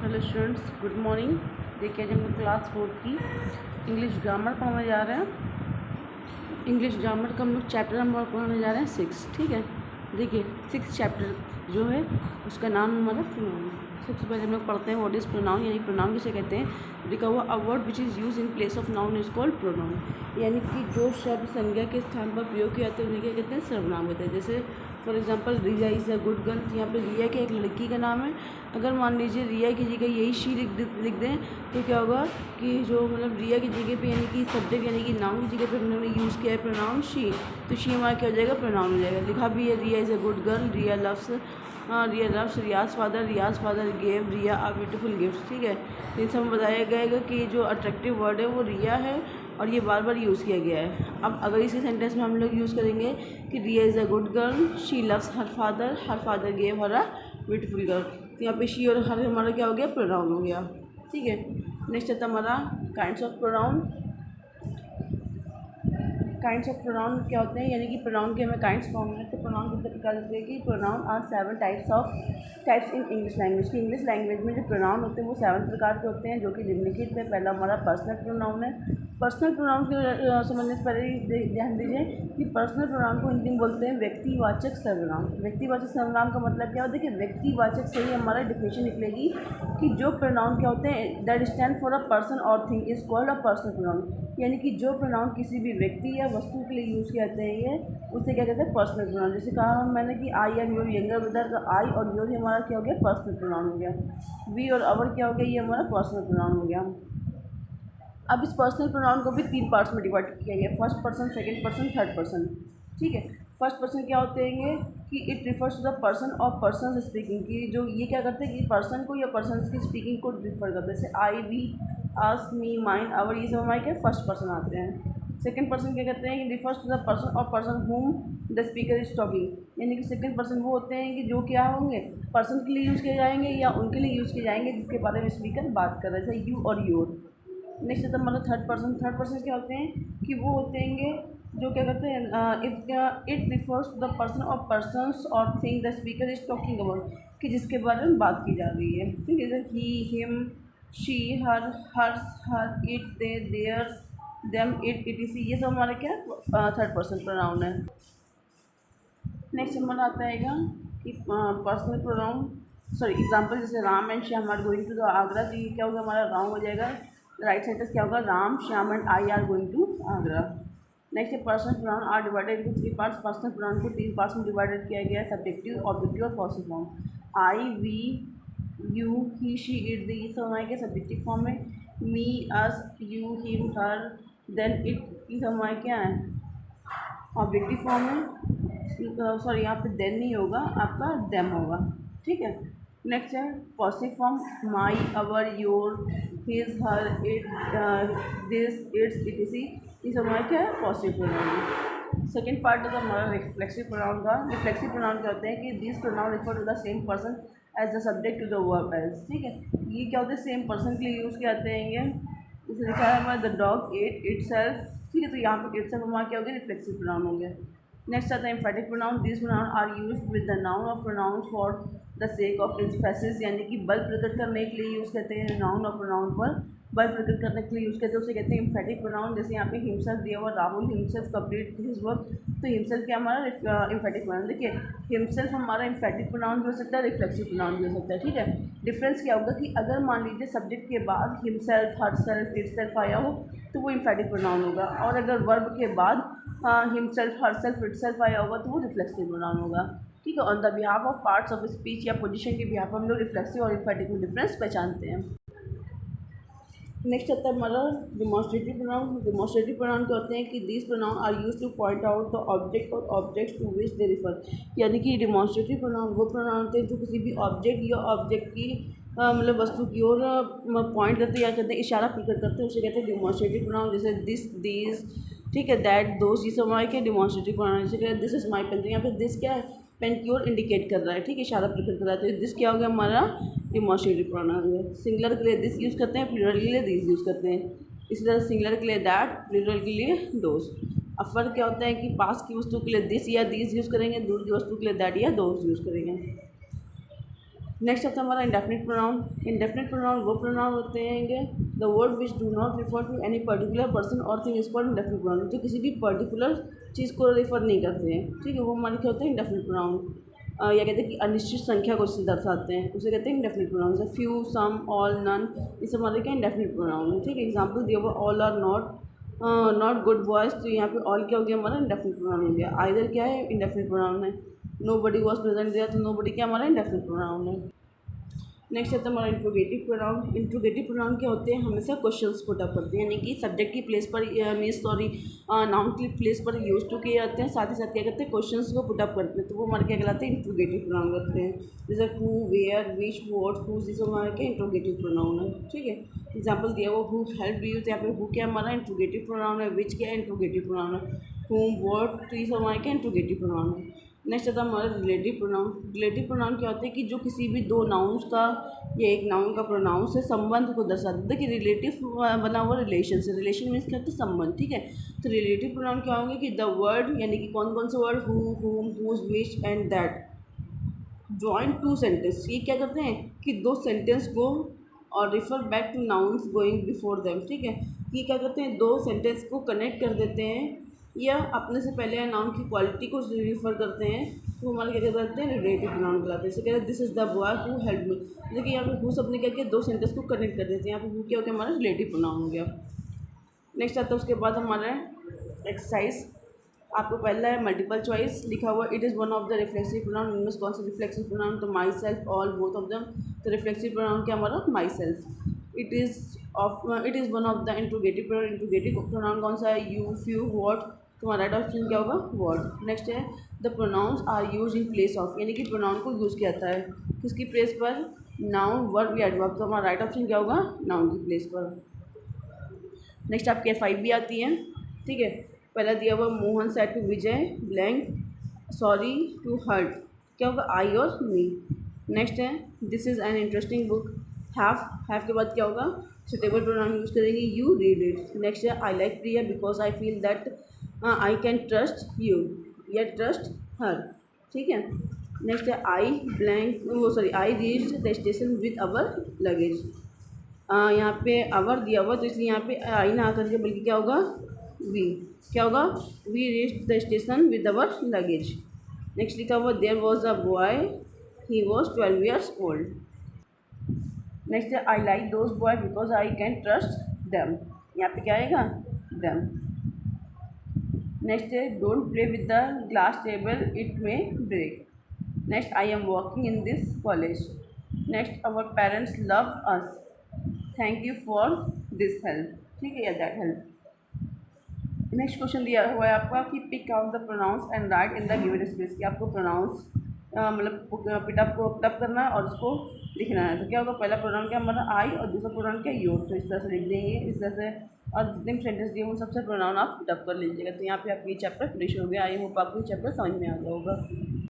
Hello students, good morning. देखिए आज हम लोग क्लास 4 की इंग्लिश ग्रामर पढ़ने जा रहे हैं। इंग्लिश ग्रामर का हम लोग चैप्टर नंबर पढ़ने जा रहे हैं 6। ठीक है, देखिए 6 चैप्टर जो है उसका नाम हमारा प्रोनाउन। सबसे पहले हम लोग पढ़ते हैं व्हाट इज़ प्रोनाउन, यानी प्रोनाउन किसे कहते हैं। लिखा हुआ a word which is use in place of noun is called pronoun, यानी कि जो शब्द संज्ञा के स्थान पर प्रयोग किए जाते हैं उन्हें क्या कहते हैं, सर्वनाम कहते हैं। जैसे for example Riya is a good girl, यहाँ पे रिया क्या एक लड़की का नाम है। अगर मान लीजिए रिया की जगह यही शी लिख दें तो क्या होगा कि जो मतलब रिया की जगह पे यानी कि सब्जेक्ट यानी कि नाउन की जगह पे उन्होंने यूज़ किया है प्रोनाउन शी, तो शी हमारा क्या हो जाएगा, प्रोनाउन हो जाएगा। लिखा भी है Riya is a good girl, Riya loves Riya's father gave Riya a beautiful gift. ठीक है, तो इन सब बताया गया कि जो अट्रैक्टिव वर्ड है वो रिया है और ये बार बार यूज़ किया गया है। अब अगर इसी सेंटेंस में हम लोग यूज़ करेंगे कि Riya is a good girl, she loves her father gave her a beautiful girl, तो यहाँ पे शी और हर हमारा क्या हो गया, प्रोनाउन हो गया। ठीक है, नेक्स्ट आता हमारा kinds of pronoun. Kinds of pronoun क्या होते हैं, यानी कि प्रोनाउन के हमें काइंड्स फॉर्म है। तो प्रोनाउन कितने प्रकार होते हैं कि pronoun are 7 types in English language. की इंग्लिश लैंग्वेज में जो प्रोनाउन होते हैं वो 7 प्रकार के होते हैं, जो कि निम्नलिखित है। पहला हमारा पर्सनल प्रोनाउन है। पर्सनल प्रोनाउन के समझने से पहले ही ध्यान दीजिए कि पर्सनल प्रोनाउन को हिंदी में बोलते हैं व्यक्तिवाचक सर्वनाम। व्यक्तिवाचक सर्वनाम का मतलब क्या होता है कि व्यक्तिवाचक से ही हमारा डिफिनेशन निकलेगी कि जो प्रोनाउन क्या होते हैं, that stand for a person और thing is called a personal pronoun, यानी कि जो प्रोनाउन किसी भी व्यक्ति या वस्तु के लिए यूज़ किए जाते हैं ये उसे क्या कहते हैं, पर्सनल प्रोनाउन। जैसे कहा मैंने कि I am your younger brother, तो आई और योर हमारा क्या हो गया, पर्सनल प्रोनाउन हो गया। वी और अवर क्या हो गया, ये हमारा पर्सनल प्रोनाउन हो गया। अब इस पर्सनल प्रोनाउन को भी 3 पार्ट्स में डिवाइड किया गया, first person, second person, third person. ठीक है, फर्स्ट पर्सन क्या होते हैं कि it refers to the person or person speaking, की जो ये क्या करते हैं कि पर्सन को या पर्सन की स्पीकिंग को रिफर करते हैं। जैसे I, we, us, me, mine, our, ये सब हमारे क्या फर्स्ट पर्सन आते हैं। सेकंड पर्सन क्या कहते हैं कि refers to the person or person whom the speaker is talking, यानी कि सेकंड पर्सन वो होते हैं कि जो क्या होंगे, पर्सन के लिए यूज़ किए जाएंगे या उनके लिए यूज़ किए जाएंगे जिसके बारे में स्पीकर बात कर रहे हैं, जैसे यू और योर। नेक्स्ट आता मतलब थर्ड पर्सन। थर्ड पर्सन क्या होते हैं कि वो होते हैं जो क्या करते हैं, it refers to the person or persons or thing the speaker is talking about, कि जिसके बारे में बात की जा रही है। ठीक है, जैसे he, him, she, her, hers, her, it, they, theirs, them, it, ETC, ये सब हमारे क्या थर्ड पर्सन प्रोनाउन है। नेक्स्ट हमारा आता है कि पर्सनल प्रोनाउन, सॉरी एग्जाम्पल, जैसे Ram and Shyam are going to the Agra, तो ये क्या होगा, हमारा राम हो जाएगा। राइट सेंटेंस क्या होगा, Ram, Shyam and I are going to Agra. Next है personal pronoun are divided into 3 parts. Personal pronoun को 3 पार्ट्स में डिवाइडेड किया गया है, सब्जेक्टिव, ऑब्जेक्टिव और possessive form. I, we, you, he, she, it, they, ये सब हमारे क्या सब्जेक्टिव फॉर्म है। Me, us, you, him, her, then, it, ये सब हमारे क्या है, ऑब्जेक्टिव फॉर्म है। सॉरी यहाँ पे देन नहीं होगा, आपका देम होगा। ठीक है, नेक्स्ट है positive form, my, our, your, his, her, it, this, it's, etc., ये सब हमारा क्या है, पॉजिटिव प्रोनाउन। सेकेंड पार्ट है हमारा रिफ्लेक्सिव प्रोनाउन का। रिफ्लेक्सिव प्रोनाउन क्या होते हैं कि this pronoun refer to the same person as the subject to the verb as. ठीक है, ये क्या होते हैं, सेम पर्सन के लिए यूज़ किए जाते हैं ये। जैसे लिखा है हमारा द डॉग एट इटसेल्फ। ठीक है, तो यहाँ पर इटसेल्फ हमारा क्या हो गया, रिफ्लेक्सिव प्रोनाउन हो गया। नेक्स्ट आता है emphatic pronoun. This pronoun are used with the noun और pronoun for the sake of emphasis, यानी कि बल प्रकट करने के लिए यूज़ करते हैं। नाउन और प्रोनाउन पर बल प्रकट करने के लिए यूज़ करते हैं, उसे कहते हैं एम्फेटिक प्रोनाउन। जैसे यहाँ पे हिमसेल्फ दिया हुआ, Rahul himself complete his work, तो हिमसेल्फ क्या हमारा एम्फेटिक प्रोनाउन। देखिए हिमसेल्फ हमारा एम्फेटिक प्रोनाउन भी हो सकता है, रिफ्लेक्सिव प्रोनाउन भी हो सकता है। ठीक है, डिफरेंस क्या होगा कि अगर मान लीजिए सब्जेक्ट के बाद हिमसेल्फ, हरसेल्फ, इटसेल्फ आया हो तो वो एम्फेटिक प्रोनाउन होगा, और अगर वर्ब के बाद हिमसेल्फ, हरसेल्फ, इटसेल्फ आया होगा तो वो रिफ्लेक्सिव प्रोनाउन होगा। ठीक है, on the behalf of parts of speech या पोजीशन के बिहाफ हम लोग रिफ्लेक्सिव और एम्फेटिक में डिफरेंस पहचानते हैं। नेक्स्ट आता है हमारा डिमॉन्स्ट्रेटिव प्रोनाउन। डिमॉन्स्ट्रेटिव प्रोनाउन क्या होते हैं कि these pronoun are used to point out the object और objects to which they refer, यानी कि डिमॉन्स्ट्रेटिव प्रोनाउन वो प्रोनाउन होते हैं जो किसी भी ऑब्जेक्ट या ऑब्जेक्ट की मतलब वस्तु की ओर पॉइंट करते या कहते हैं इशारा प्रकट करते हैं, उसे कहते हैं डिमॉन्स्ट्रेटिव प्रोनाउन। जैसे दिस, दीज, ठीक है, दैट, दोस्त, ये सब हमारे क्या डिमॉन्स्ट्रेटिव प्रोनाउन। जैसे कहते हैं दिस इज माई पेन, तो यहाँ पे दिस क्या है, पेन की ओर इंडिकेट कर रहा है। ठीक है, इशारा प्रकट कर रहा है, तो दिस क्या हो गया, हमारा डिमॉन्स्ट्रेटिव प्रोनाउन है। सिंगुलर के लिए दिस यूज़ करते हैं, प्लूरल के लिए दिस यूज़ करते हैं। इसी तरह सिंगुलर के लिए दैट, प्लूरल के लिए दोस। अब फर्क क्या होता है कि पास की वस्तु के लिए दिस या दीज यूज़ करेंगे, दूर की वस्तु के लिए दैट या दोस यूज़ करेंगे। नेक्स्ट आता है हमारा इंडेफिनिट प्रोनाउन। इंडेफिनिट प्रोनाउन वो प्रोनाउन होते हैं the word which do not refer to any particular person और thing is called indefinite pronoun, जो किसी भी पर्टिकुलर चीज़ को रेफर नहीं करते हैं, ठीक है, वो हमारे क्या होते हैं इंडेफिनिट प्रोनाउन। या कहते हैं कि अनिश्चित संख्या को दर्शाते हैं, उसे कहते हैं इंडेफिनिट प्रोनाउन। जैसे फ्यू, सम, ऑल, नन, ये सब हमारे क्या इंडेफिनिट प्रोनाउन है, ठीक है। एग्जाम्पल दिया हुआ all are not good boys, तो यहाँ पे ऑल क्या हो गया हमारा इंडेफिनिट प्रोनाउन हो गया। आइदर क्या है इंडेफिनिट प्रोनाउन है। Nobody was present there, तो नो बडी क्या हमारा इंडेफिनिट प्रोनाउन है। नेक्स्ट आता है हमारा इंट्रोगेटिव प्रोनाउन। इंट्रोगेटिव प्रोनाउन क्या होते हैं, हमेशा क्वेश्चंस पुट अप करते हैं, यानी कि सब्जेक्ट की प्लेस पर नाउन की प्लेस पर यूज टू किए जाते हैं, साथ ही साथ क्या करते हैं क्वेश्चंस को पुट अप करते हैं, तो वो हमारे क्या कहलाते हैं इंट्रोगेटिव प्रोनाउन करते हैं। जैसे who, where, which, what, whose, ये सब हमारे क्या इंट्रोगेटिव प्रोनाउन है, ठीक है। एग्जाम्पल दिया वो हु हेल्प यू, तो यहाँ पे हु क्या हमारा इंट्रोगेटिव प्रोनाउन है, विच क्या इंट्रोगेटिव प्रोनाउन है, हुम, व्हाट, तो ये सब हमारे क्या इंट्रोगेटिव प्रोनाउन है। नेक्स्ट आता है हमारा रिलेटिव प्रोनाउन। रिलेटिव प्रोनाउन क्या होता है कि जो किसी भी दो नाउन्स का या एक नाउन का प्रोनाउन से संबंध को दर्शाता है। देखिए रिलेटिव बना हुआ रिलेशन से, रिलेशन मीन्स क्या होता है संबंध, ठीक है। तो रिलेटिव प्रोनाउन क्या होंगे कि द वर्ड, यानी कि कौन कौन से word, who, whom, whose, which and that join to sentence, ये क्या करते हैं कि दो सेंटेंस को और refer back to nouns going before them, ठीक है। ये क्या करते हैं दो सेंटेंस को कनेक्ट कर देते हैं या अपने से पहले नाउन की क्वालिटी को रिफ़र करते हैं, तो हमारे क्या कहते हैं रिलेटिव प्रोनाउन कहलाते हैं। जैसे कहते हैं this is the boy who help me, देखिए यहाँ पे हु सबने क्या किया दो सेंटेंस को कनेक्ट कर देते हैं, यहाँ पे हु क्या हो गया हमारा रिलेटिव प्रोनाउन हो गया। नेक्स्ट आता है उसके बाद हमारा एक्सरसाइज। आपको पहला है मल्टीपल चॉइस लिखा हुआ, it is one of the reflexive pronoun, इनमें से कौन सा रिफ्लेक्सिव प्रोनाउन, तो myself, all, both of them. तो रिफ्लेक्सिव प्रोनाउन क्या हमारा myself. It is one of the interrogative pronoun, interrogative pronoun कौन सा है, यू, फ्यू, व्हाट, तुम्हारा राइट ऑप्शन क्या होगा वर्ड। नेक्स्ट है the pronouns are use in place of, यानी कि प्रोनाउन को यूज़ किया जाता है किसकी प्लेस पर, नाउन, वर्ब या एडवर्ब, तो हमारा राइट ऑप्शन क्या होगा नाउन की प्लेस पर। नेक्स्ट आपके F5 भी आती है, ठीक है। पहला दिया हुआ Mohan said to Vijay blank sorry to hurt, क्या होगा आई और मी। नेक्स्ट है this is an interesting book, have के बाद क्या होगा सुटेबल प्रोनाउन यूज़ करेंगे यू रीड इट। नेक्स्ट है I like Priya because I feel that I can trust you या ट्रस्ट हर, ठीक है। नेक्स्ट है I reach the station with our luggage, यहाँ पे अवर दिया हुआ तो इसलिए यहाँ पे आई ना आकर के बल्कि क्या होगा वी, क्या होगा we reach the station with our luggage. Next लिखा हुआ there was a boy he was 12 years old। Next है I like those boy because I can trust them, यहाँ पे क्या आएगा देम। नेक्स्ट है don't play with the glass table it may break. Next I am working in this college. Next our parents love us, thank you for this help, ठीक है या that help. Next question दिया हुआ है आपका कि pick out the pronouns and write in the given space, कि आपको प्रोनाउंस मतलब पिटअप करना है और उसको लिखना है। तो क्या होगा पहला प्रोनाउन क्या हमारा आई और दूसरा प्रोनाउन क्या योर, तो इस तरह से लिख देंगे इस तरह से, और जितने भी सेंटेंस दिए उन सबसे प्रोनाउन आप पिटअप कर लीजिएगा। तो यहाँ पे आपकी चैप्टर फिनिश हो गया। आई होप आपको चैप्टर समझ में आ गया होगा।